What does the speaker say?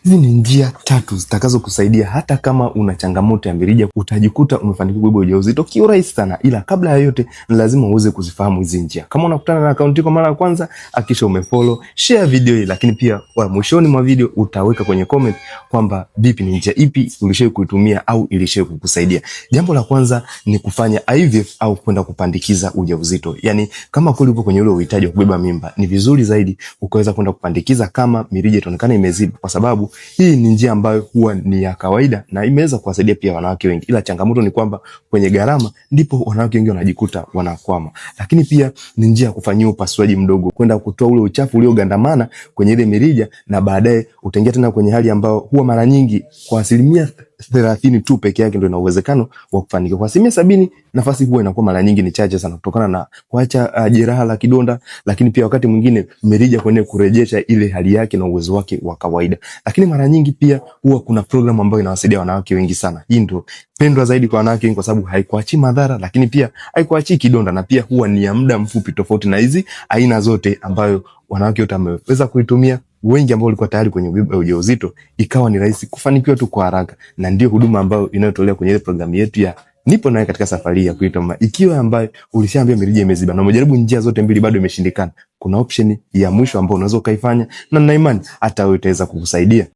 Hizi ni njia tatu zitakazo kusaidia hata kama una changamoto ya mirija, utajikuta umefanikiwa kubeba ujauzito kiurahisi sana. Ila kabla ya yote ni lazima uweze kuzifahamu hizi njia. Kama unakutana na akaunti kwa mara ya kwanza, hakikisha umefollow, share video hii, lakini pia mwishoni mwa video utaweka kwenye comment kwamba vipi, ni njia ipi ulishawahi kuitumia au ilishawahi kukusaidia. Jambo la kwanza ni kufanya IVF au kwenda kupandikiza ujauzito. Yani kama kweli upo kwenye ule uhitaji wa kubeba mimba, ni vizuri zaidi ukaweza kwenda kupandikiza kama mirija itaonekana imeziba, kwa sababu hii ni njia ambayo huwa ni ya kawaida na imeweza kuwasaidia pia wanawake wengi. Ila changamoto ni kwamba kwenye gharama ndipo wanawake wengi wanajikuta wanakwama. Lakini pia ni njia ya kufanyia upasuaji mdogo, kwenda kutoa ule uchafu uliogandamana kwenye ile mirija, na baadaye utaingia tena kwenye hali ambayo huwa mara nyingi kwa 30% tu peke yake ndio ina uwezekano wa kufanikiwa. Kwa 70% nafasi huwa inakuwa mara nyingi ni chache sana, kutokana na kuacha jeraha la kidonda, lakini pia wakati mwingine mirija kwenye kurejesha ile hali yake na uwezo wake wa kawaida. Lakini mara nyingi pia huwa kuna program ambayo inawasaidia wanawake wengi sana. Hii ndio pendwa zaidi kwa wanawake wengi, kwa sababu haikuachi madhara, lakini pia haikuachi kidonda, na pia huwa ni ya muda mfupi, tofauti na hizi aina zote ambayo wanawake wote wameweza kuitumia. Wengi ambao walikuwa tayari kwenye ujauzito, ikawa ni rahisi kufanikiwa tu kwa haraka, na ndio huduma ambayo inayotolewa kwenye ile programu yetu ya Nipo Nawe katika safari ya kuitwa mama. Ikiwa ambaye ulishaambia mirija imeziba na umejaribu njia zote mbili bado imeshindikana, kuna option ya mwisho ambayo unaweza ukaifanya, na nina imani hata wewe itaweza kukusaidia.